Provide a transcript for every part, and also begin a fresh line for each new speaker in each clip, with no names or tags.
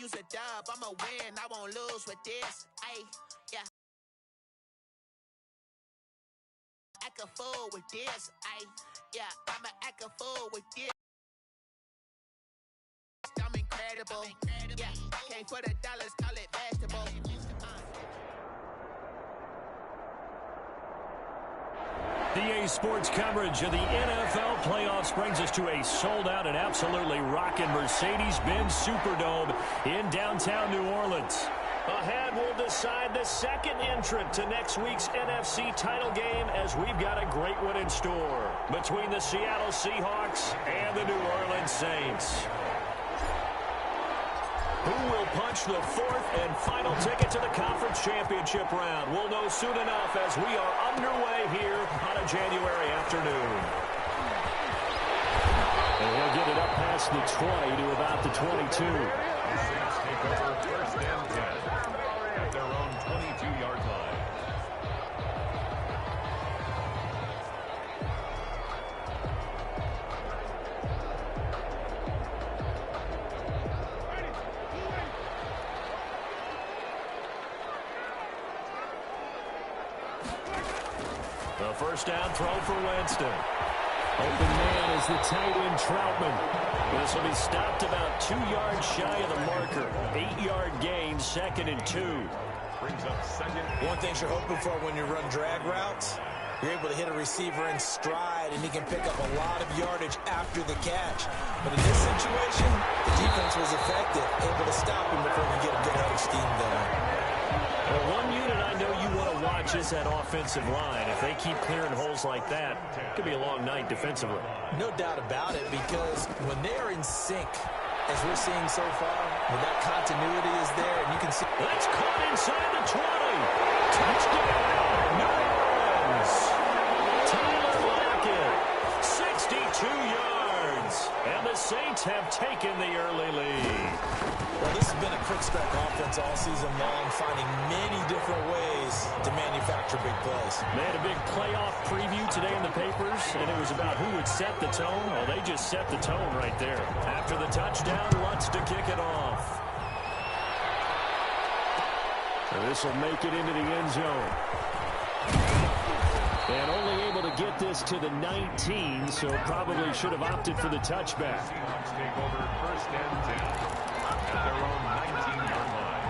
use a dub. I'ma win, I won't lose with this. Ay, yeah. Act a fool with this. Ay, yeah. I'ma act a fool with this. I'm incredible. Yeah, came for the dollars, call it vegetable.
EA Sports coverage of the NFL playoffs brings us to a sold-out and absolutely rocking Mercedes-Benz Superdome in downtown New Orleans. Ahead, we'll decide the second entrant to next week's NFC title game as we've got a great one in store between the Seattle Seahawks and the New Orleans Saints. Who will punch the fourth and final ticket to the conference championship round? We'll know soon enough as we are underway here on a January afternoon. And he'll get it up past the 20 to about the 22.
The Saints take over first and 10 at their own 22-yard line.
The first down throw for Winston. Open man is the tight end Troutman. This will be stopped about 2 yards shy of the marker. 8-yard gain, 2nd and 2.
Brings up second.
One thing you're hoping for when you run drag routes, you're able to hit a receiver in stride, and he can pick up a lot of yardage after the catch. But in this situation, the defense was effective, able to stop him before he get a good head of steam going.
Well, one unit I know you want to watch is that offensive line. If they keep clearing holes like that, it could be a long night defensively.
No doubt about it, because when they're in sync, as we're seeing so far, when that continuity is there, and you can see...
That's caught inside the 20. Touchdown, New Orleans. Tyler Lockett, 62 yards. And the Saints have taken the early lead.
Well, this has been a quick-strike offense all season long, finding many different ways to manufacture big plays.
They had a big playoff preview today in the papers, and it was about who would set the tone. Well, they just set the tone right there. After the touchdown, Lutz to kick it off. So this will make it into the end zone. And only able to get this to the 19, so probably should have opted for the touchback.
Seahawks take over first and 10 at their own 19-yard line.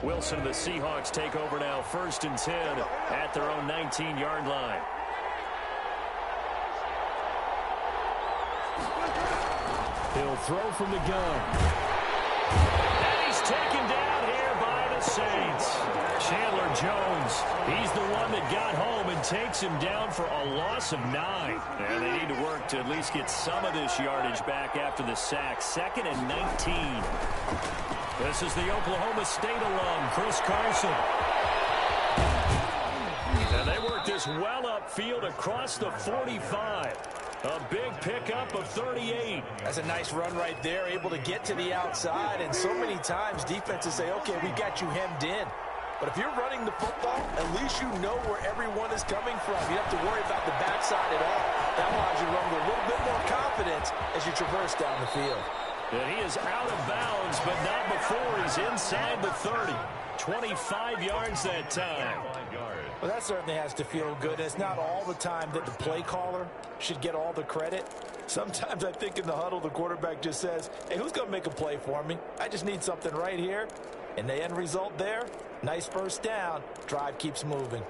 Wilson and the Seahawks take over now, first and 10 at their own 19-yard line. He'll throw from the gun. And he's taken down here by the Saints. Chandler Jones, he's the one that got home and takes him down for a loss of 9. And they need to work to at least get some of this yardage back after the sack. 2nd and 19. This is the Oklahoma State alum, Chris Carson. And they work this well upfield across the 45. A big pickup of 38.
That's a nice run right there, able to get to the outside. And so many times defenses say, okay, we got you hemmed in. But if you're running the football, at least you know where everyone is coming from. You don't have to worry about the backside at all. That allows you to run with a little bit more confidence as you traverse down the field.
And he is out of bounds, but not before he's inside the 30. 25 yards that time.
Well, that certainly has to feel good. It's not all the time that the play caller should get all the credit. Sometimes I think in the huddle, the quarterback just says, hey, who's going to make a play for me? I just need something right here. And the end result there, nice first down. Drive keeps moving.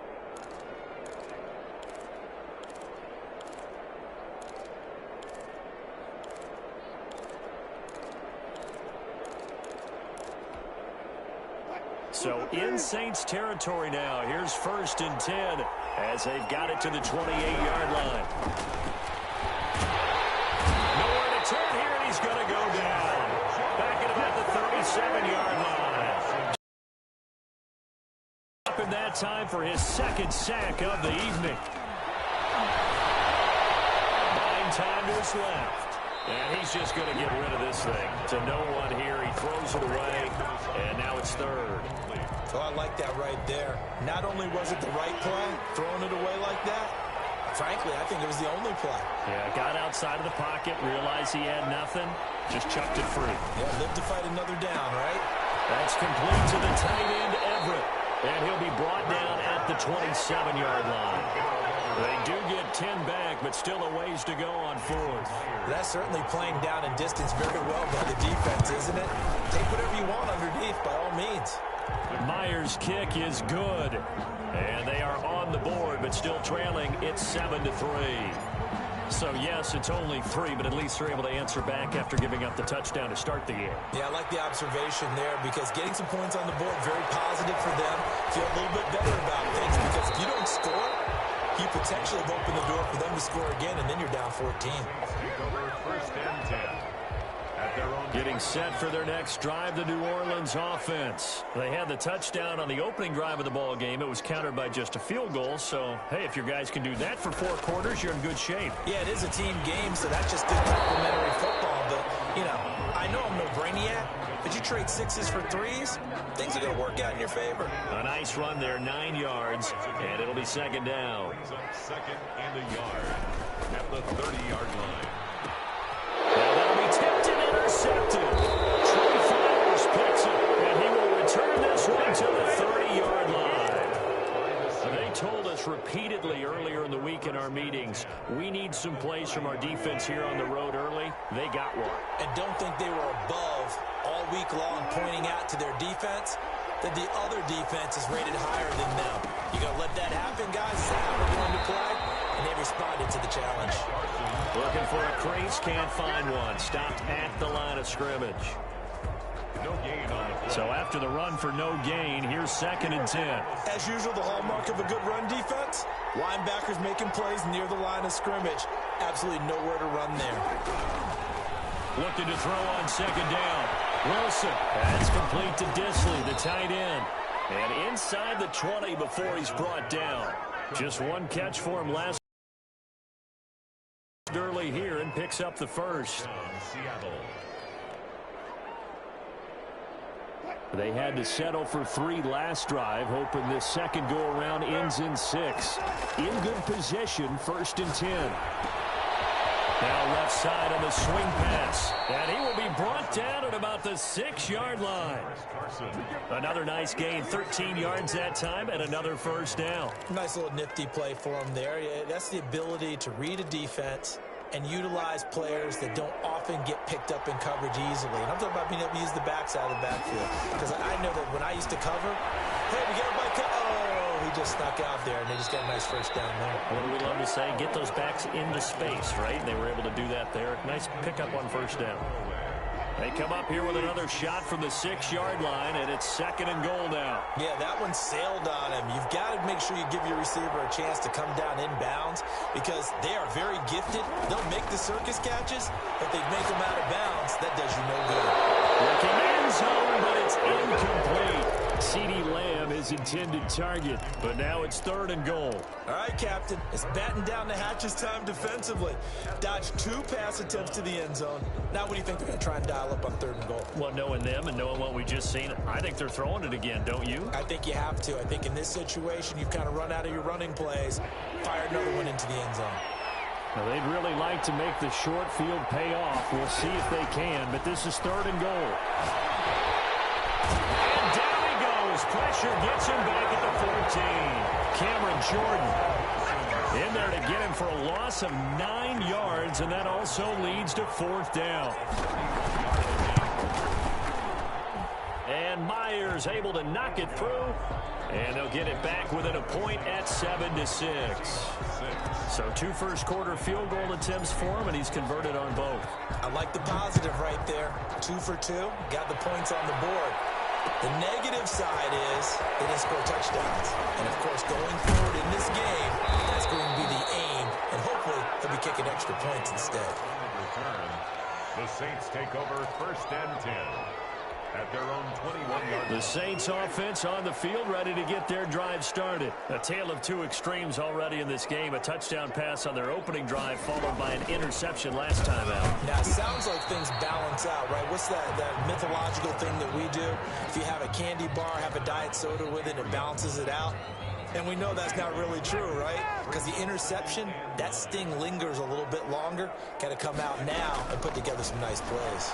So in Saints territory now. Here's first and 10 as they've got it to the 28-yard line. Nowhere to turn here, and he's going to go down. Back at about the 37-yard line. Up in that time for his second sack of the evening. time to his left. And he's just going to get rid of this thing. To no one here. He throws it away, and now it's third.
Oh, I like that right there. Not only was it the right play, throwing it away like that, frankly, I think it was the only play.
Yeah, got outside of the pocket, realized he had nothing, just chucked it free.
Yeah, live to fight another down, right?
That's complete to the tight end, Everett. And he'll be brought down at the 27-yard line. They do get 10 back, but still a ways to go on fourth.
That's certainly playing down in distance very well by the defense, isn't it? Take whatever you want underneath, by all means.
Myers' kick is good. And they are on the board, but still trailing. It's 7-3. So, yes, it's only 3, but at least they're able to answer back after giving up the touchdown to start the game.
Yeah, I like the observation there because getting some points on the board, very positive for them. Feel a little bit better about things because if you don't score, you potentially have opened the door for them to score again, and then you're down 14.
Take over first and 10.
Getting set for their next drive, the New Orleans offense. They had the touchdown on the opening drive of the ball game. It was countered by just a field goal. So, hey, if your guys can do that for 4 quarters, you're in good shape.
Yeah, it is a team game, so that's just good complimentary football. But, you know, I know I'm no brainiac, but you trade 6s for 3s, things are going to work out in your favor.
A nice run there, 9 yards, and it'll be second down.
Second and a yard at the 30-yard line.
Now that'll be tipped and intercepted. Trey Flowers picks it, and he will return this one to the 30-yard line. They told us repeatedly earlier in the week in our meetings, we need some plays from our defense here on the road early. They got one.
And don't think they were above all week long pointing out to their defense that the other defense is rated higher than them. You going to let that happen, guys? Is that how we're going to play? And they responded to the challenge.
Looking for a crease, can't find one. Stopped at the line of scrimmage.
No gain on the play.
So after the run for no gain, here's second and 10.
As usual, the hallmark of a good run defense, linebackers making plays near the line of scrimmage. Absolutely nowhere to run there.
Looking to throw on second down. Wilson, that's complete to Disley, the tight end. And inside the 20 before he's brought down. Just one catch for him last early here and picks up the first.
Seattle.
They had to settle for 3 last drive, hoping this second go-around ends in 6. In good position, first and 10. Now left side on the swing pass. And he will be brought down at about the 6-yard line. Another nice gain, 13 yards that time, and another first down.
Nice little nifty play for him there. That's the ability to read a defense and utilize players that don't often get picked up in coverage easily. And I'm talking about being able to use the backside of the backfield. Because I know that when I used to cover, hey, we got everybody he just snuck out there, and they just got a nice first down there.
What do we love to say? Get those backs into space, right? And they were able to do that there. Nice pickup on first down. They come up here with another shot from the 6-yard line, and it's second and goal now.
Yeah, that one sailed on him. You've got to make sure you give your receiver a chance to come down inbounds because they are very gifted. They'll make the circus catches, but they make them out of bounds. That does you no good.
Looking end zone, but it's incomplete. CeeDee Lamb, his intended target, but now it's third and goal.
All right, Captain, it's batten down the hatches time defensively. Dodged 2 pass attempts to the end zone. Now what do you think they're going to try and dial up on third and goal?
Well, knowing them and knowing what we just seen, I think they're throwing it again, don't you?
I think you have to. I think in this situation, you've kind of run out of your running plays, fired another one into the end zone.
Now, they'd really like to make the short field pay off. We'll see if they can, but this is third and goal. And down he goes. Pressure gets him back at the 14. Cameron Jordan in there to get him for a loss of 9 yards, and that also leads to fourth down. And Myers able to knock it through, and they'll get it back within a point at 7-6. So 2 first-quarter field goal attempts for him, and he's converted on both.
I like the positive right there. 2 for 2, got the points on the board. The negative side is they didn't score touchdowns. And, of course, going forward in this game, that's going to be the aim, and hopefully he'll be kicking extra points instead.
The Saints take over first and 10. at their own 21-yard line.
The Saints offense on the field, ready to get their drive started. A tale of two extremes already in this game. A touchdown pass on their opening drive, followed by an interception last time out.
Now, it sounds like things balance out, right? What's that mythological thing that we do? If you have a candy bar, have a diet soda with it, it balances it out. And we know that's not really true, right? Because the interception, that sting lingers a little bit longer. Got to come out now and put together some nice plays.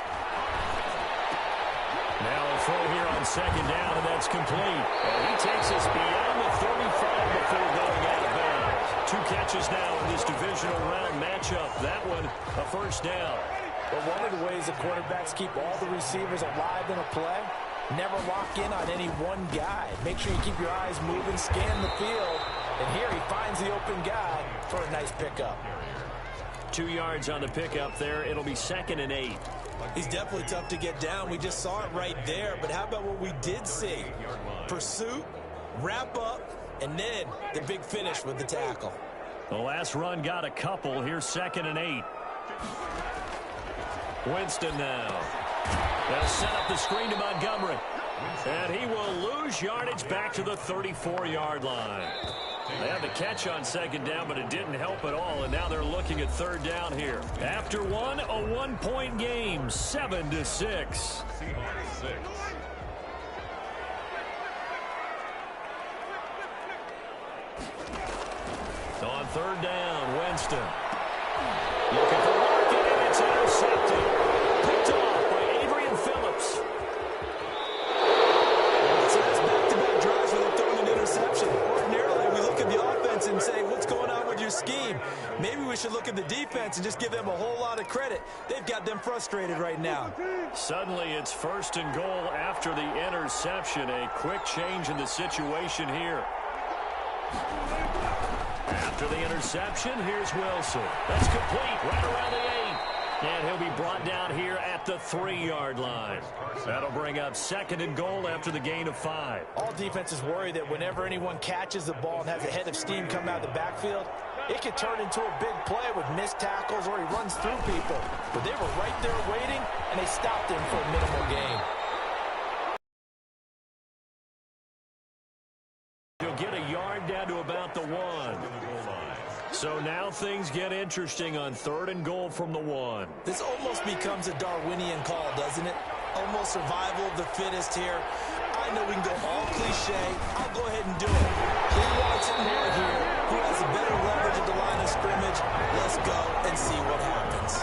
Now a throw here on second down, and that's complete. And he takes us beyond the 35 before going out of bounds. 2 catches now in this divisional round matchup. That one, a first down.
But one of the ways the quarterbacks keep all the receivers alive in a play, never lock in on any one guy. Make sure you keep your eyes moving, scan the field, and here he finds the open guy for a nice pickup.
2 yards on the pickup there. It'll be 2nd and 8.
He's definitely tough to get down. We just saw it right there, but how about what we did see? Pursuit, wrap up, and then the big finish with the tackle.
The last run got a couple. Here's 2nd and 8. Winston now. They'll set up the screen to Montgomery. And he will lose yardage back to the 34-yard line. They had the catch on second down, but it didn't help at all, and now they're looking at third down here. After one, a 1-point game, 7-6.
Seahawks 6.
On third down, Winston. Looking for Larkin, and it's intercepted. Picked off by Adrian Phillips.
So that's back-to-back drives where they're throwing an interception. Ordinarily, we look at the offense and say, what's going on with your scheme? Maybe we should look at the defense and just give them a whole lot of credit. They've got them frustrated right now.
Suddenly, it's 1st and goal after the interception. A quick change in the situation here. After the interception, here's Wilson. That's complete right around the 8. And he'll be brought down here at the 3-yard line. That'll bring up 2nd and goal after the gain of 5.
All defenses worry that whenever anyone catches the ball and has a head of steam come out of the backfield, it could turn into a big play with missed tackles or he runs through people. But they were right there waiting, and they stopped him for a minimal gain.
He'll get a yard down to about the 1. So now things get interesting on 3rd and goal from the 1.
This almost becomes a Darwinian call, doesn't it? Almost survival of the fittest here. I know we can go all cliche. I'll go ahead and do it. Who wants it more here? Who has a better leverage at the line of scrimmage? Let's go and see what happens.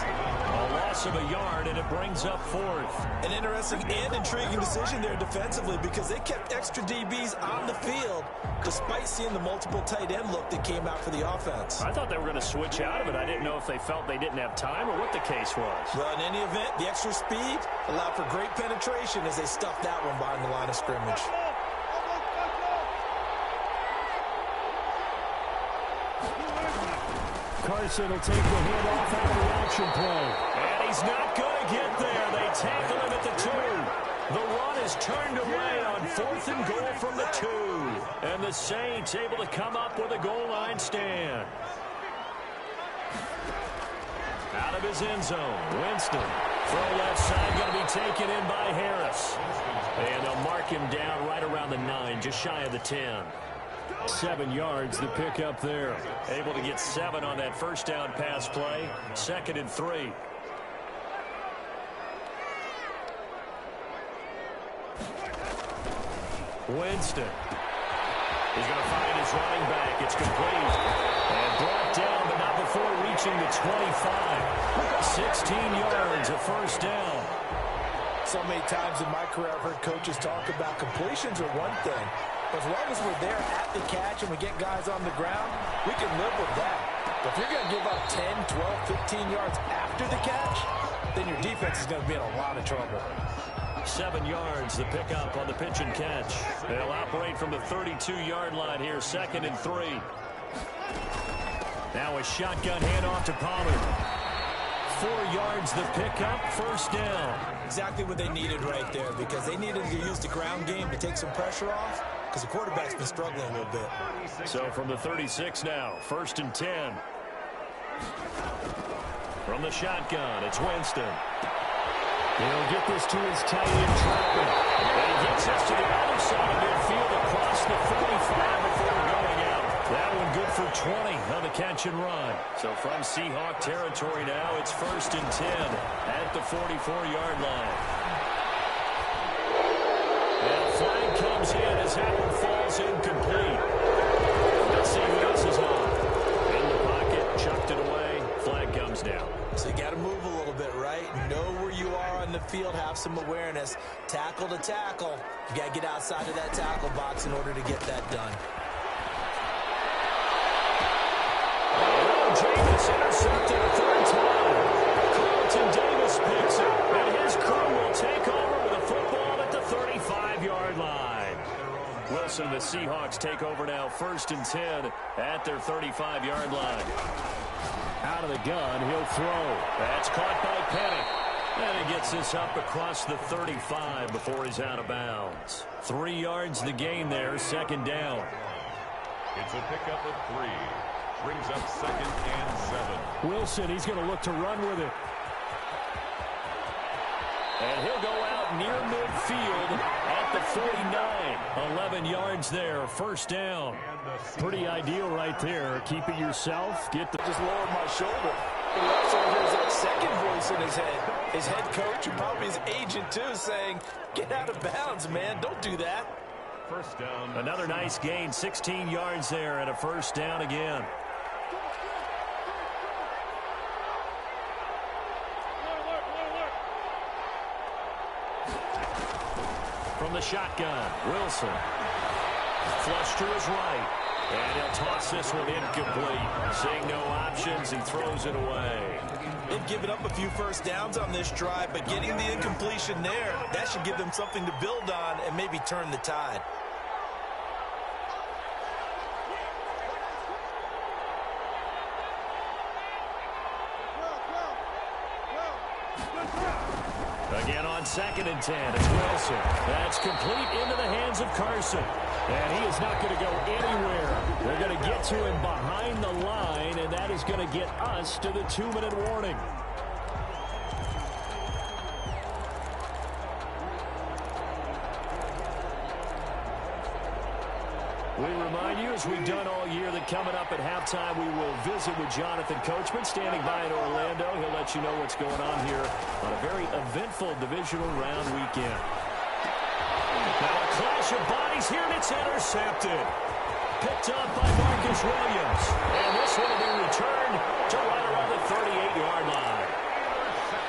A loss of a yard, and it brings up 4th.
An interesting and intriguing decision there defensively because they kept extra DBs on the field despite seeing the multiple tight end look that came out for the offense.
I thought they were going to switch out of it. I didn't know if they felt they didn't have time or what the case was.
Well, in any event, the extra speed allowed for great penetration as they stuffed that one behind the line of scrimmage.
Carson will take the hit off after the action play. And he's not going to get there. They tackle him at the 2. The run is turned away on 4th and goal from the 2. And the Saints able to come up with a goal line stand. Out of his end zone, Winston. Throw left side going to be taken in by Harris. And they'll mark him down right around the 9, just shy of the 10. 7 yards, the pickup there. Able to get 7 on that first down pass play. 2nd and 3. Winston. He's going to find his running back. It's complete. And brought down, but not before reaching the 25. 16 yards, a first down.
So many times in my career I've heard coaches talk about completions are one thing. But as long as we're there at the catch and we get guys on the ground, we can live with that. But if you're going to give up 10, 12, 15 yards after the catch, then your defense is going to be in a lot of trouble.
7 yards, the pickup on the pitch and catch. They'll operate from the 32-yard line here, 2nd and 3. Now a shotgun handoff to Pollard. 4 yards, the pickup, first down.
Exactly what they needed right there because they needed to use the ground game to take some pressure off because the quarterback's been struggling a little bit.
So from the 36 now, 1st and 10. From the shotgun, it's Winston. He'll get this to his tight end, Troutman. And he gets us to the other side of midfield across the 45 before going out. That one good for 20 on the catch and run. So from Seahawk territory now, it's 1st and 10 at the 44-yard line. And a flag comes in as that one falls incomplete. Let's see who this is on. In the pocket, chucked it away. Flag comes down.
So you got to move a little bit, right? Know where you are on the field, have some awareness. Tackle to tackle. You got to get outside of that tackle box in order to get that done.
James intercepted a 3rd time. Carlton Davis picks it, and his crew will take over with a football at the 35-yard line. Wilson, the Seahawks take over now, 1st and 10 at their 35-yard line. Out of the gun, he'll throw. That's caught by Penny. And he gets this up across the 35 before he's out of bounds. 3 yards the gain there, 2nd down.
It's a pickup of 3. Brings up 2nd and 7.
Wilson, he's going to look to run with it. And he'll go out near midfield at the 49. 11 yards there, 1st down. Pretty ideal right there. Keep it yourself.
Just lower my shoulder. He also hears that second voice in his head. His head coach and probably his agent, too, saying, get out of bounds, man. Don't do that.
1st down.
Another nice gain, 16 yards there, and a 1st down again. From the shotgun, Wilson. Flush to his right. And he'll toss this one incomplete. Seeing no options, he throws it away.
They've given up a few 1st downs on this drive, but getting the incompletion there, that should give them something to build on and maybe turn the tide.
Again on 2nd and 10, it's Wilson. That's complete into the hands of Carson. And he is not going to go anywhere. They're going to get to him behind the line, and that is going to get us to the 2-minute warning. We remind you, as we've done all year, that coming up at halftime, we will visit with Jonathan Coachman, standing by in Orlando. He'll let you know what's going on here on a very eventful divisional round weekend. Now a clash of bodies here, and it's intercepted. Picked up by Marcus Williams. And this one will be returned to right around the 38-yard line.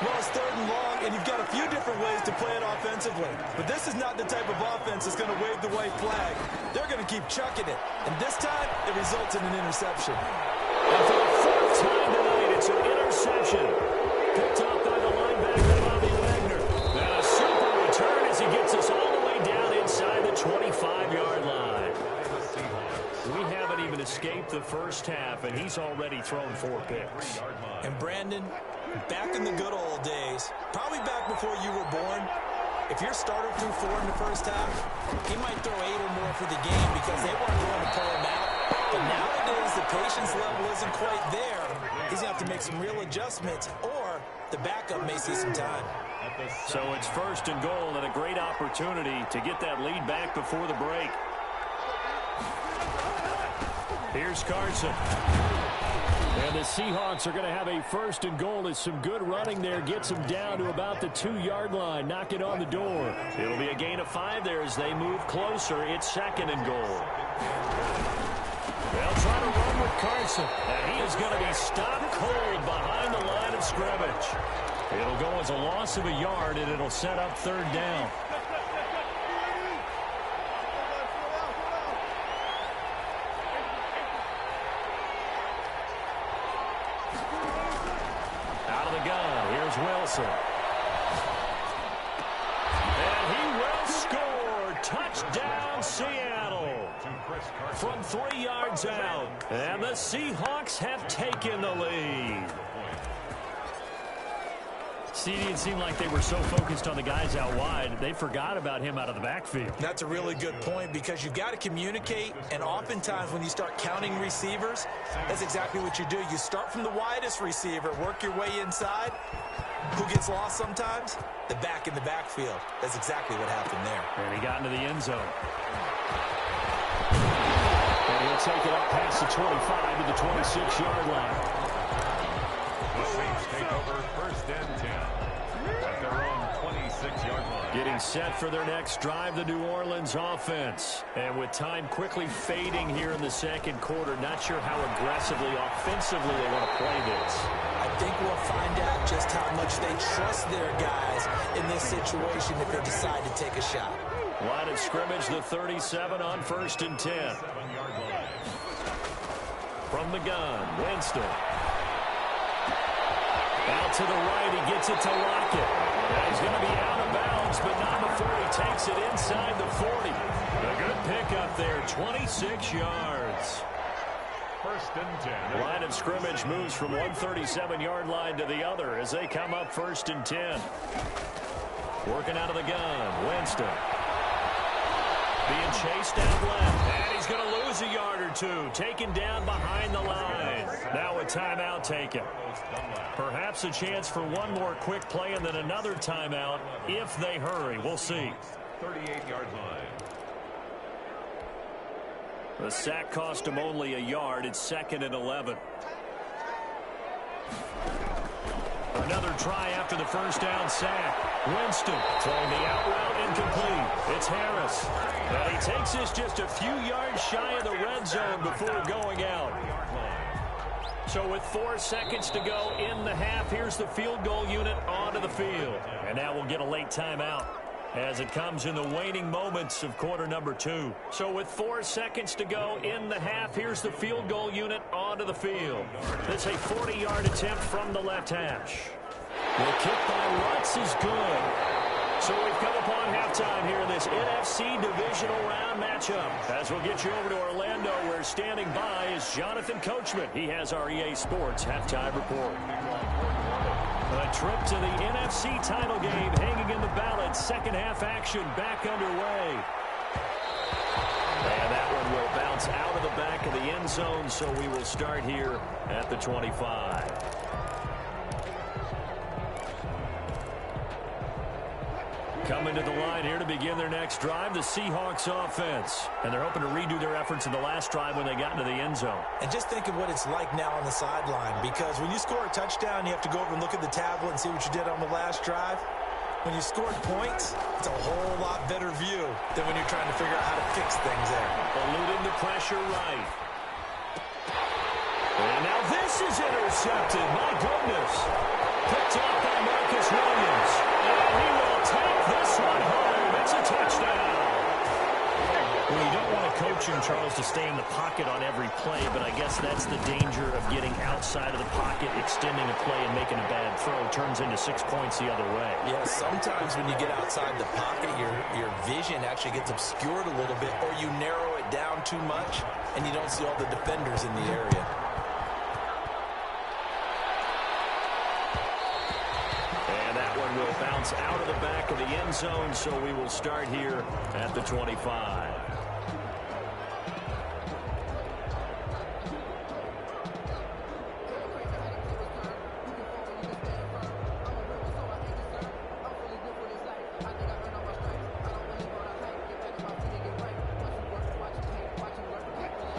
Well, it's 3rd and long, and you've got a few different ways to play it offensively. But this is not the type of offense that's going to wave the white flag. They're going to keep chucking it. And this time, it results in an interception.
And for the 4th time tonight, it's an interception. Picked up by the linebacker, Bobby Wagner. And a super return as he gets us all the way down inside the 25-yard line. We haven't even escaped the 1st half, and he's already thrown 4 picks.
And Brandon, back in the good old days, probably back before you were born, if your starter threw 4 in the 1st half, he might throw 8 or more for the game because they weren't going to pull him out. But nowadays, the patience level isn't quite there. He's going to have to make some real adjustments, or the backup may see some time.
So it's 1st and goal, and a great opportunity to get that lead back before the break. Here's Carson. And the Seahawks are going to have a 1st and goal as some good running there gets them down to about the 2-yard line, knocking on the door. It'll be a gain of 5 there as they move closer. It's 2nd and goal. They'll try to run with Carson. And he is going to be stopped cold behind the line of scrimmage. It'll go as a loss of a yard, and it'll set up 3rd down. Wilson. And he will score. Touchdown, Seattle. From 3 yards out. And the Seahawks have taken the lead. See, it seemed like they were so focused on the guys out wide, they forgot about him out of the backfield.
That's a really good point because you've got to communicate, and oftentimes when you start counting receivers, that's exactly what you do. You start from the widest receiver, work your way inside, Who gets lost sometimes? The back in the backfield. That's exactly what happened there.
And he got into the end zone. And he'll take it up past the 25 to the 26-yard line.
The Saints take over first and 10 at their own 26-yard line.
Getting set for their next drive, the New Orleans offense. And with time quickly fading here in the second quarter, not sure how aggressively, offensively they want to play this.
I think we'll find out just how much they trust their guys in this situation if they decide to take a shot.
Line of scrimmage, the 37 on first and 10.
7-yard line.
From the gun, Winston. Out to the right, he gets it to Lockett. Now he's going to be out of bounds, but not before he takes it inside the 40. A good pickup there, 26 yards.
First and 10.
Line of scrimmage moves from one 37-yard line to the other as they come up first and 10. Working out of the gun, Winston. Being chased out left, and he's going to lose a yard or two. Taken down behind the line. Now a timeout taken. Perhaps a chance for one more quick play and then another timeout if they hurry. We'll see.
38-yard line.
The sack cost him only a yard. It's 2nd and 11. Another try after the first down sack. Winston throwing the out route incomplete. It's Harris. And he takes this just a few yards shy of the red zone before going out. So with 4 seconds to go in the half, here's the field goal unit onto the field. And now we'll get a late timeout as it comes in the waning moments of quarter number 2. So with 4 seconds to go in the half, here's the field goal unit onto the field. This a 40-yard attempt from the left hash. The kick by Lutz is good. So we've come upon halftime here in this NFC divisional round matchup. As we'll get you over to Orlando, where standing by is Jonathan Coachman. He has our EA Sports halftime report. A trip to the NFC title game hanging in the balance. Second half action back underway. And that one will bounce out of the back of the end zone, so we will start here at the 25. Coming to the line here to begin their next drive, the Seahawks offense. And they're hoping to redo their efforts in the last drive when they got into the end zone.
And just think of what it's like now on the sideline, because when you score a touchdown, you have to go over and look at the tablet and see what you did on the last drive. When you scored points, it's a whole lot better view than when you're trying to figure out how to fix things there.
Eluding the pressure right. And now this is intercepted. My goodness. Picked off by Marcus Williams. And he will take this one home. It's a touchdown. Well, you don't want to coach him, Charles, to stay in the pocket on every play, but I guess that's the danger of getting outside of the pocket, extending a play and making a bad throw. Turns into 6 points the other way.
Yeah, sometimes when you get outside the pocket, your vision actually gets obscured a little bit, or you narrow it down too much, and you don't see all the defenders in the area.
And that one will bounce out of the back of the end zone, so we will start here at the 25.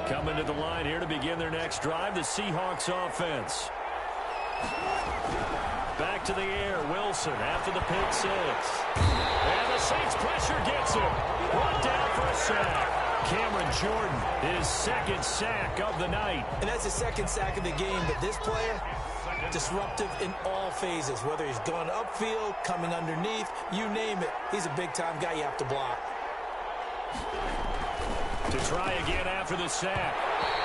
Coming to the line here to begin their next drive, the Seahawks offense. Back to the air, Wilson after the pick six. And the Saints pressure gets him. Brought down for a sack. Cameron Jordan, his second sack of the night.
And that's his second sack of the game, but this player, disruptive in all phases, whether he's going upfield, coming underneath, you name it. He's a big-time guy you have to block.
To try again after the sack.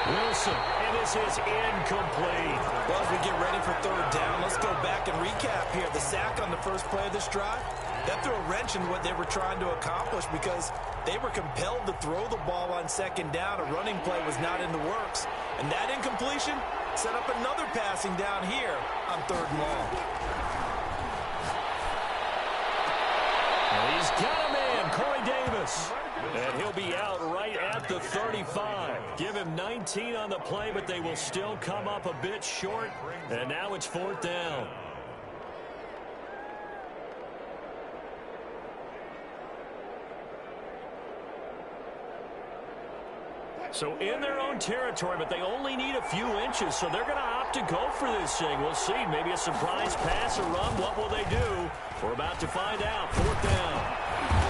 Wilson, and this is incomplete.
Well, as we get ready for third down, let's go back and recap here. The sack on the first play of this drive, that threw a wrench in what they were trying to accomplish because they were compelled to throw the ball on second down. A running play was not in the works. And that incompletion set up another passing down here on third and long.
And he's got a man, Corey Davis. And he'll be out right at the 35. Give him 19 on the play, but they will still come up a bit short. And now it's fourth down. So in their own territory, but they only need a few inches, so they're going to opt to go for this thing. We'll see. Maybe a surprise pass or run. What will they do? We're about to find out. 4th down.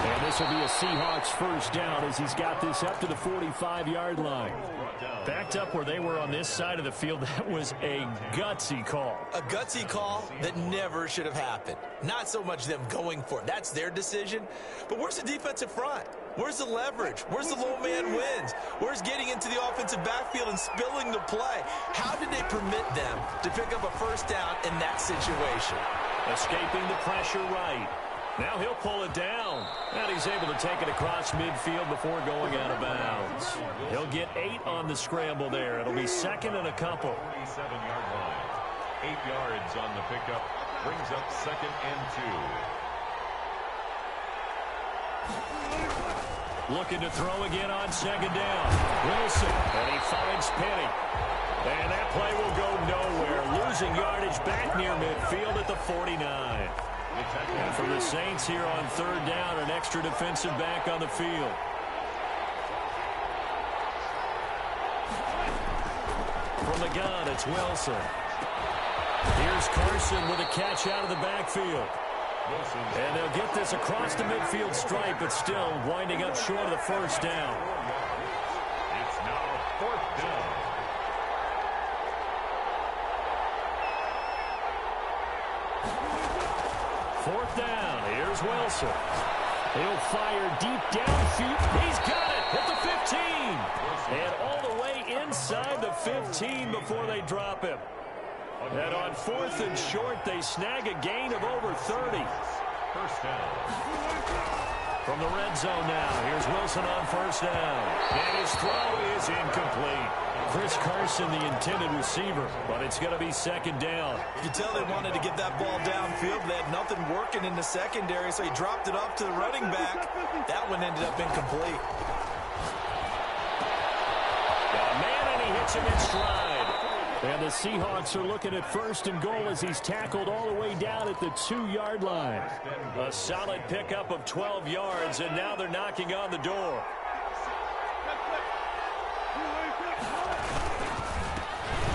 And this will be a Seahawks first down as he's got this up to the 45-yard line.
Backed up where they were on this side of the field, that was a gutsy call.
A gutsy call that never should have happened. Not so much them going for it. That's their decision. But where's the defensive front? Where's the leverage? Where's the low man wins? Where's getting into the offensive backfield and spilling the play? How did they permit them to pick up a first down in that situation?
Escaping the pressure right. Now he'll pull it down. And he's able to take it across midfield before going out of bounds. He'll get 8 on the scramble there. It'll be 2nd and a couple.
47-yard line. 8 yards on the pickup. Brings up 2nd and 2.
Looking to throw again on 2nd down. Wilson, and he finds Penny. And that play will go nowhere. Losing yardage back near midfield at the 49. And for the Saints here on 3rd down, an extra defensive back on the field. From the gun, it's Wilson. Here's Carson with a catch out of the backfield. And they'll get this across the midfield stripe, but still winding up short of the first down.
It's now 4th down.
Fourth down. Here's Wilson. He'll fire deep downfield. He's got it at the 15. And all the way inside the 15 before they drop him. And on 4th and short, they snag a gain of over 30.
First down.
From the red zone now, here's Wilson on 1st down. And his throw is incomplete. Chris Carson, the intended receiver, but it's going to be 2nd down.
You can tell they wanted to get that ball downfield. They had nothing working in the secondary, so he dropped it off to the running back. That one ended up incomplete.
Got a man, and he hits him in stride. And the Seahawks are looking at 1st and goal as he's tackled all the way down at the 2-yard line. A solid pickup of 12 yards, and now they're knocking on the door.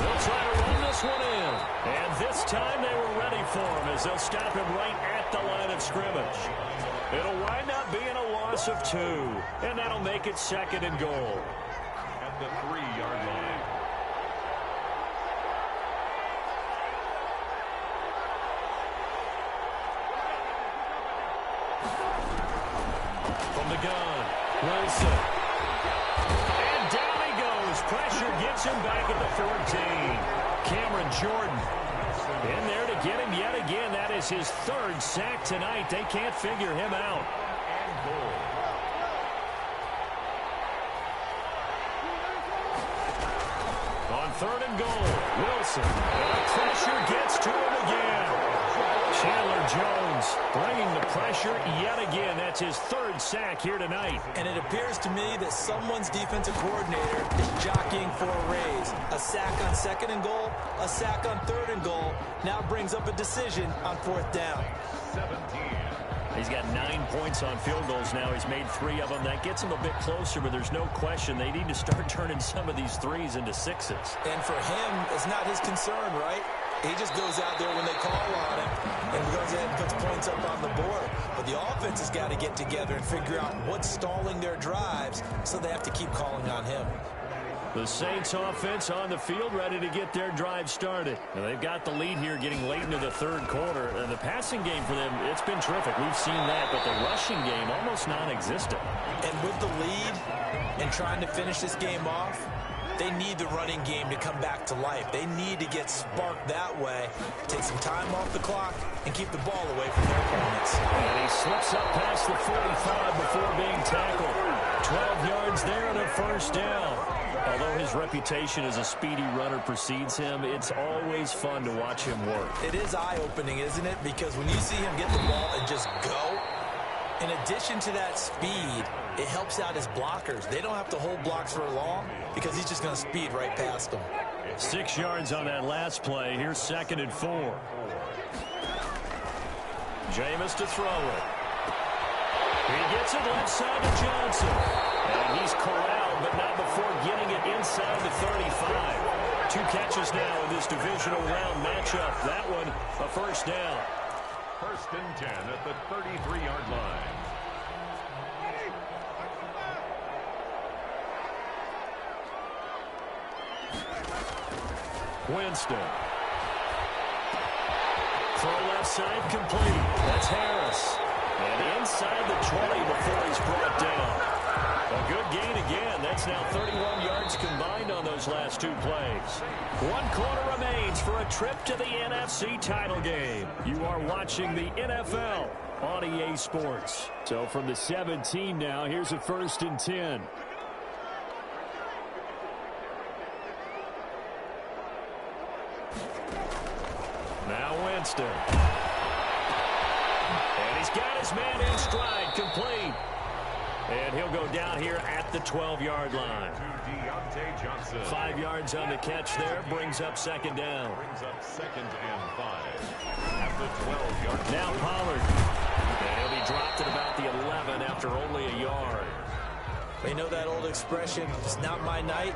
They'll try to run this one in. And this time they were ready for him as they'll stop him right at the line of scrimmage. It'll wind up being a loss of 2. And that'll make it 2nd and goal.
At the 3-yard line.
From the gun, Wilson. And down he goes. Pressure gets him back at the 14. Cameron Jordan in there to get him yet again. That is his 3rd sack tonight. They can't figure him out. On 3rd and goal, Wilson. And pressure gets to him again. Chandler Jones bringing the pressure yet again. That's his 3rd sack here tonight.
And it appears to me that someone's defensive coordinator is jockeying for a raise. A sack on 2nd and goal, a sack on 3rd and goal. Now brings up a decision on 4th down.
17.
He's got 9 points on field goals now. He's made 3 of them. That gets him a bit closer, but there's no question they need to start turning some of these 3s into 6s.
And for him, it's not his concern, right? He just goes out there when they call on him and goes ahead and puts points up on the board. But the offense has got to get together and figure out what's stalling their drives, so they have to keep calling on him.
The Saints offense on the field ready to get their drive started. And they've got the lead here getting late into the 3rd quarter. And the passing game for them, it's been terrific. We've seen that, but the rushing game almost non-existent.
And with the lead and trying to finish this game off, they need the running game to come back to life. They need to get sparked that way, take some time off the clock, and keep the ball away from their opponents.
And he slips up past the 45 before being tackled. 12 yards there and a 1st down. Although his reputation as a speedy runner precedes him, it's always fun to watch him work.
It is eye-opening, isn't it? Because when you see him get the ball and just go, in addition to that speed, it helps out his blockers. They don't have to hold blocks for long because he's just going to speed right past them.
6 yards on that last play. Here's 2nd and 4. Jameis to throw it. He gets it left side to Johnson. And he's corralled but not before getting it inside the 35. 2 catches now in this divisional round matchup. That one, a first down.
First and 10 at the 33-yard line.
Winston. Throw left side complete. That's Harris. And inside the 20 before he's brought down. A good gain again. That's now 31 yards combined on those last 2 plays. 1 quarter remains for a trip to the NFC title game. You are watching the NFL on EA Sports.
So from the 17 now, here's a first and 10.
Now Winston. And he's got his man in stride, complete. And he'll go down here at the 12-yard line. 5 yards on the catch there, brings up second down.
Brings up second and 5 at the 12-yard line.
Now Pollard. And he'll be dropped at about the 11 after only a yard.
They know that old expression, it's not my night.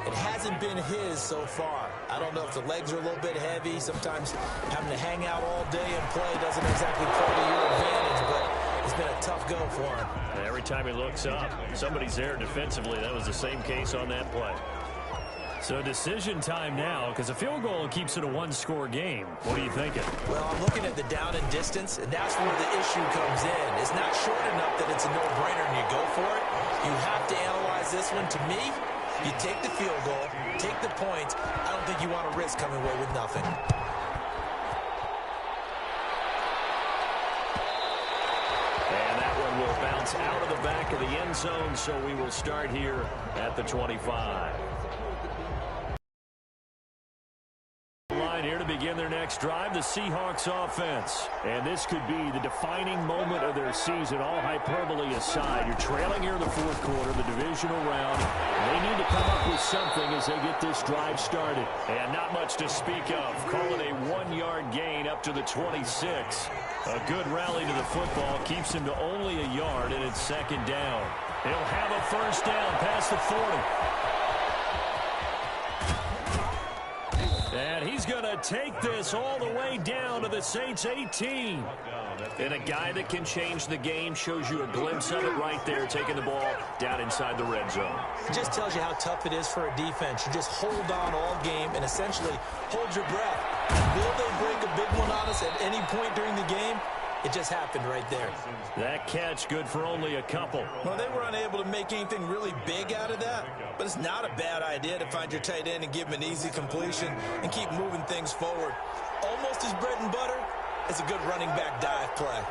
It hasn't been his so far. I don't know if the legs are a little bit heavy. Sometimes having to hang out all day and play doesn't exactly play to your advantage, but it's been a tough go for him.
Every time he looks up, somebody's there defensively. That was the same case on that play. So decision time now, because a field goal keeps it a 1-score game. What are you thinking?
Well, I'm looking at the down and distance, and that's where the issue comes in. It's not short enough that it's a no-brainer and you go for it. You have to analyze this one. To me, you take the field goal, take the points. I don't think you want to risk coming away with nothing.
And that one will bounce out of the back of the end zone, so we will start here at the 25. Line here to begin their next drive, the Seahawks offense. And this could be the defining moment of their season, all hyperbole aside. You're trailing here in the 4th quarter, the divisional round. They need to come up with something as they get this drive started. And not much to speak of. Call it a 1-yard gain up to the 26. A good rally to the football keeps him to only a yard, and it's second down. He'll have a first down past the 40. And he's going to take this all the way down to the Saints' 18. And a guy that can change the game, shows you a glimpse of it right there, taking the ball down inside the red zone.
It just tells you how tough it is for a defense. You just hold on all game and essentially hold your breath. Will they break a big one on us at any point during the game? It just happened right there.
That catch good for only a couple.
Well, they were unable to make anything really big out of that, but it's not a bad idea to find your tight end and give him an easy completion and keep moving things forward. Almost as bread and butter as a good running back dive play.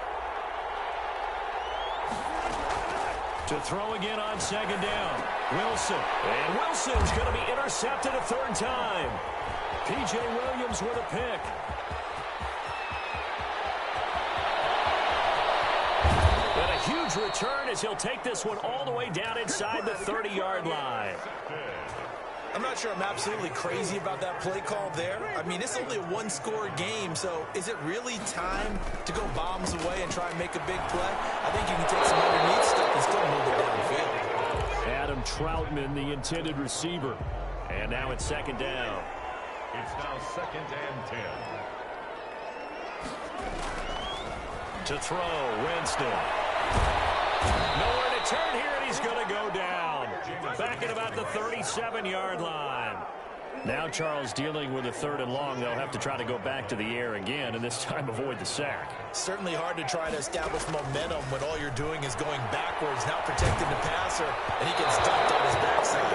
To throw again on second down. Wilson. And Wilson's going to be intercepted a 3rd time. P.J. Williams with a pick. Huge return as he'll take this one all the way down inside the 30-yard line.
I'm not sure I'm absolutely crazy about that play call there. I mean, it's only a 1-score game, so is it really time to go bombs away and try and make a big play? I think you can take some underneath stuff and still move it downfield.
Adam Troutman, the intended receiver.
And now it's second down.
It's now second and 10.
To throw, Winston. Nowhere to turn here, and he's going to go down. Back at about the 37-yard line. Now Charles dealing with a 3rd and long. They'll have to try to go back to the air again, and this time avoid the sack.
Certainly hard to try to establish momentum when all you're doing is going backwards, not protecting the passer, and he gets dumped on his backside.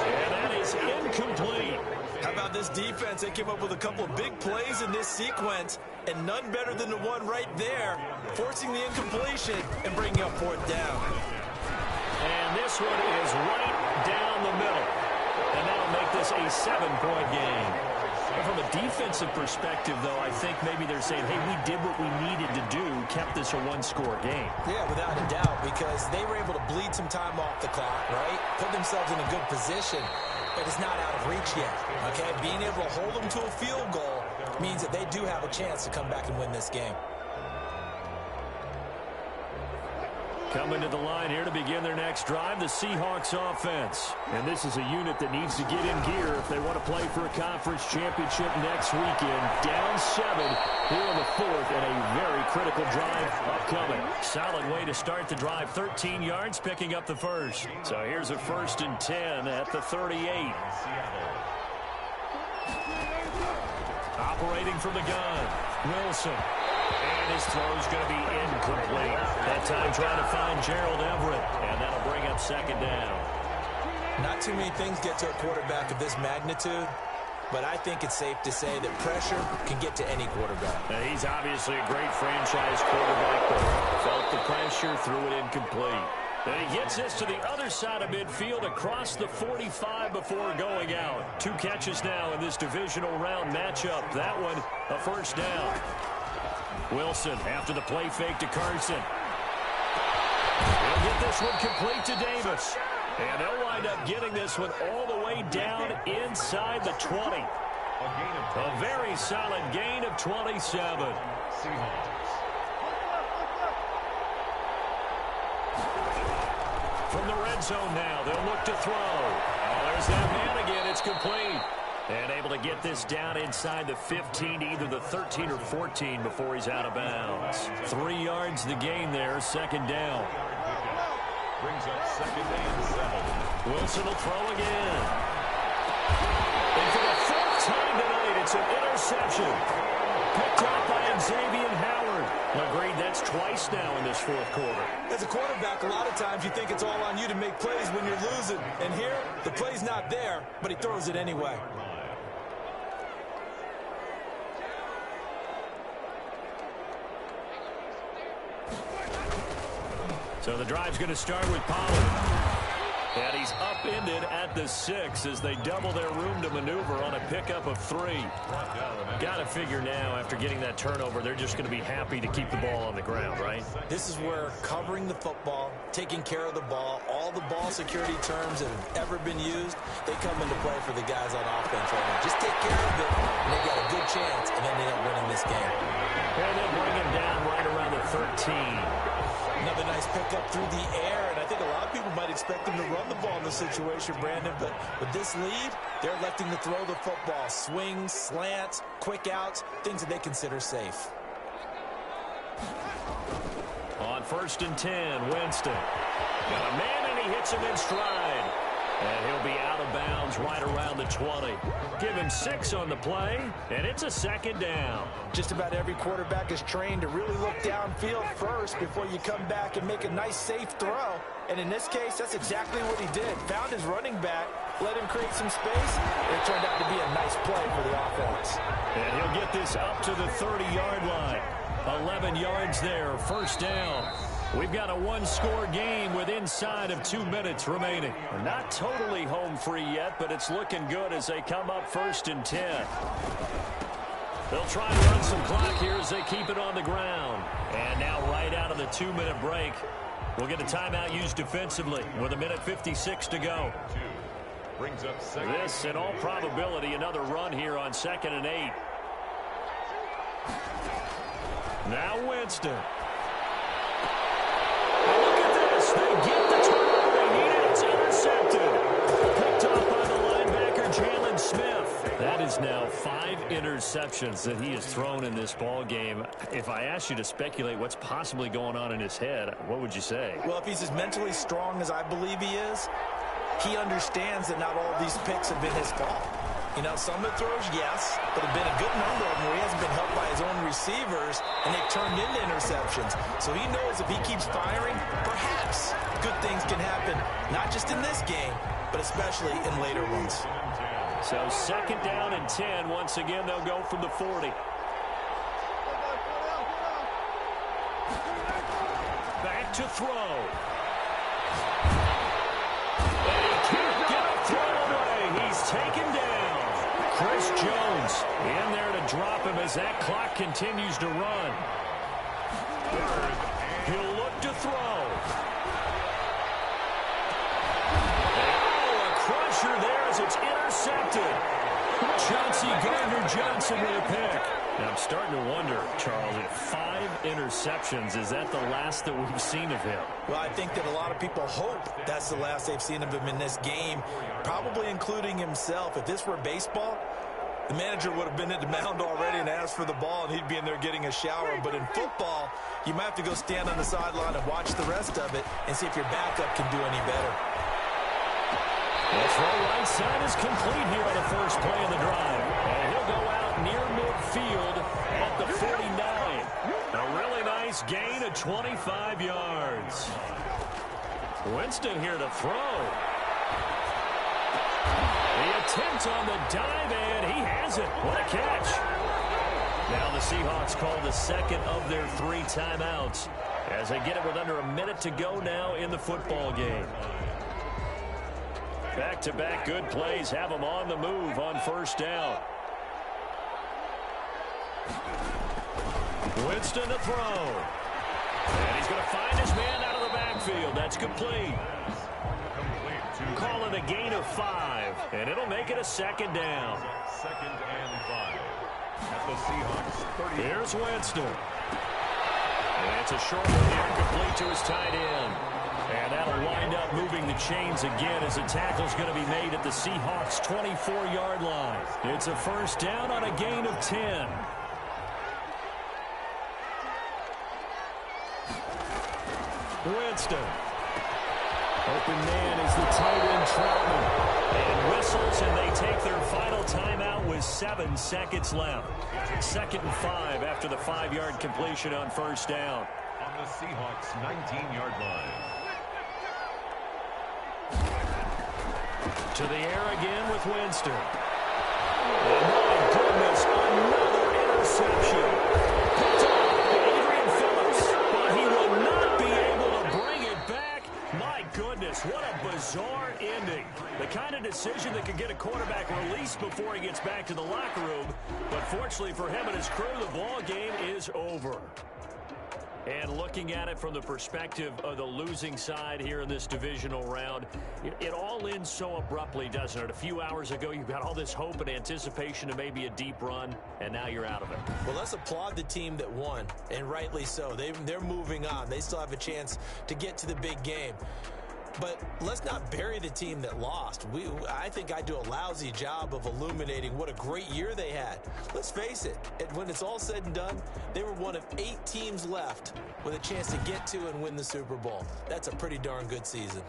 And that is incomplete.
How about this defense? They came up with a couple of big plays in this sequence, and none better than the one right there, forcing the incompletion and bringing up 4th down.
And this one is right down the middle. And that'll make this a 7-point game. And from a defensive perspective, though, I think maybe they're saying, hey, we did what we needed to do, kept this a 1-score game.
Yeah, without a doubt, because they were able to bleed some time off the clock, right? Put themselves in a good position, but it's not out of reach yet, okay? Being able to hold them to a field goal means that they do have a chance to come back and win this game.
Coming to the line here to begin their next drive, the Seahawks offense. And this is a unit that needs to get in gear if they want to play for a conference championship next weekend. Down 7 here in the 4th, and a very critical drive upcoming. Solid way to start the drive. 13 yards, picking up the first. So here's a 1st and 10 at the 38. Operating from the gun, Wilson. And his throw's going to be incomplete. That time trying to find Gerald Everett, and that'll bring up 2nd down.
Not too many things get to a quarterback of this magnitude, but I think it's safe to say that pressure can get to any quarterback.
Now, he's obviously a great franchise quarterback, but felt the pressure, threw it incomplete. Then he gets this to the other side of midfield across the 45 before going out. 2 catches now in this divisional round matchup. That one, a 1st down. Wilson after the play fake to Carson. He'll get this one complete to Davis. And they'll wind up getting this one all the way down inside the 20. A very solid gain of 27. From the red zone now, they'll look to throw. Oh, there's that man again. It's complete. And able to get this down inside the 15, either the 13 or 14 before he's out of bounds. 3 yards the gain there, 2nd down.
Brings up 2nd and 7.
Wilson will throw again. And for the 4th time tonight, it's an interception. Picked up by Xavier Howard. Agreed, that's twice now in this 4th quarter.
As a quarterback, a lot of times you think it's all on you to make plays when you're losing. And here, the play's not there, but he throws it anyway.
So the drive's going to start with Pollard. And he's upended at the 6 as they double their room to maneuver on a pickup of 3. Got to figure now, after getting that turnover, they're just going to be happy to keep the ball on the ground, right?
This is where covering the football, taking care of the ball, all the ball security terms that have ever been used, they come into play for the guys on offense right now. Just take care of it, and they've got a good chance of ending up winning this game.
And they'll bring him down right around the 13.
Another nice pickup through the air, and I think a lot of people might expect them to run the ball in this situation, Brandon, but with this lead, they're electing to throw the football. Swings, slants, quick outs, things that they consider safe.
On 1st and 10, Winston. Got a man, and he hits him in stride. And he'll be out of bounds right around the 20. Give him 6 on the play, and it's a 2nd down.
Just about every quarterback is trained to really look downfield first before you come back and make a nice, safe throw. And in this case, that's exactly what he did. Found his running back, let him create some space, and it turned out to be a nice play for the offense.
And he'll get this up to the 30-yard line. 11 yards there, 1st down. We've got a 1-score game with inside of 2 minutes remaining. We're not totally home free yet, but it's looking good as they come up 1st and 10. They'll try and run some clock here as they keep it on the ground. And now right out of the 2-minute break, we'll get a timeout used defensively with 1:56 to go.
Brings up 2nd.
This, in all probability, another run here on 2nd and 8. Now Winston. Look at this. They get the turnover they needed. It's intercepted. Picked off by the linebacker, Jalen Smith. That is now 5 interceptions that he has thrown in this ball game. If I asked you to speculate what's possibly going on in his head, what would you say?
Well, if he's as mentally strong as I believe he is, he understands that not all of these picks have been his fault. You know, some of the throws, yes, but have been a good number of them where he hasn't been helped by his own receivers, and they've turned into interceptions. So he knows if he keeps firing, perhaps good things can happen, not just in this game, but especially in later ones.
So 2nd down and 10. Once again, they'll go from the 40. Back to throw. And he can't get a throw away. He's taken down. Chris Jones in there to drop him as that clock continues to run. He'll look to throw. Oh, a crusher there as it's intercepted. Chauncey Gardner-Johnson with a pick. Now, I'm starting to wonder, Charles, if 5 interceptions, is that the last that we've seen of him?
Well, I think that a lot of people hope that's the last they've seen of him in this game, probably including himself. If this were baseball, the manager would have been at the mound already and asked for the ball, and he'd be in there getting a shower. But in football, you might have to go stand on the sideline and watch the rest of it and see if your backup can do any better.
The throw right side is complete here on the first play of the drive. And he'll go out near midfield at the 49. A really nice gain of 25 yards. Winston here to throw. The attempt on the dive, and he has it. What a catch. Now the Seahawks call the second of their 3 timeouts as they get it with under a minute to go now in the football game. Back-to-back good plays have them on the move on first down. Winston to throw. And he's going to find his man out of the backfield. That's complete. Calling a gain of 5, and it'll make it a second down.
Second and 5 at the Seahawks 30.
Here's Winston. And it's a short one here, complete to his tight end. And that'll wind up moving the chains again as the tackle's going to be made at the Seahawks' 24-yard line. It's a first down on a gain of 10. Winston. Open man is the tight end Troutman. And whistles, and they take their final timeout with 7 seconds left. Second and 5 after the 5-yard completion on first down.
On the Seahawks' 19-yard line.
To the air again with Winston. Oh, my goodness, another interception. Adrian Phillips, but he will not be able to bring it back. My goodness, what a bizarre ending. The kind of decision that could get a quarterback released before he gets back to the locker room. But fortunately for him and his crew, the ball game is over. And looking at it from the perspective of the losing side here in this divisional round, it all ends so abruptly, doesn't it? A few hours ago, you've got all this hope and anticipation of maybe a deep run, and now you're out of it.
Well, let's applaud the team that won, and rightly so. They're moving on. They still have a chance to get to the big game. But let's not bury the team that lost. I think I do a lousy job of illuminating what a great year they had. Let's face it, when it's all said and done, they were one of 8 teams left with a chance to get to and win the Super Bowl. That's a pretty darn good season.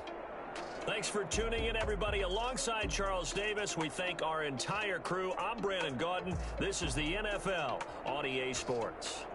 Thanks for tuning in, everybody. Alongside Charles Davis, we thank our entire crew. I'm Brandon Gaudin. This is the NFL on EA Sports.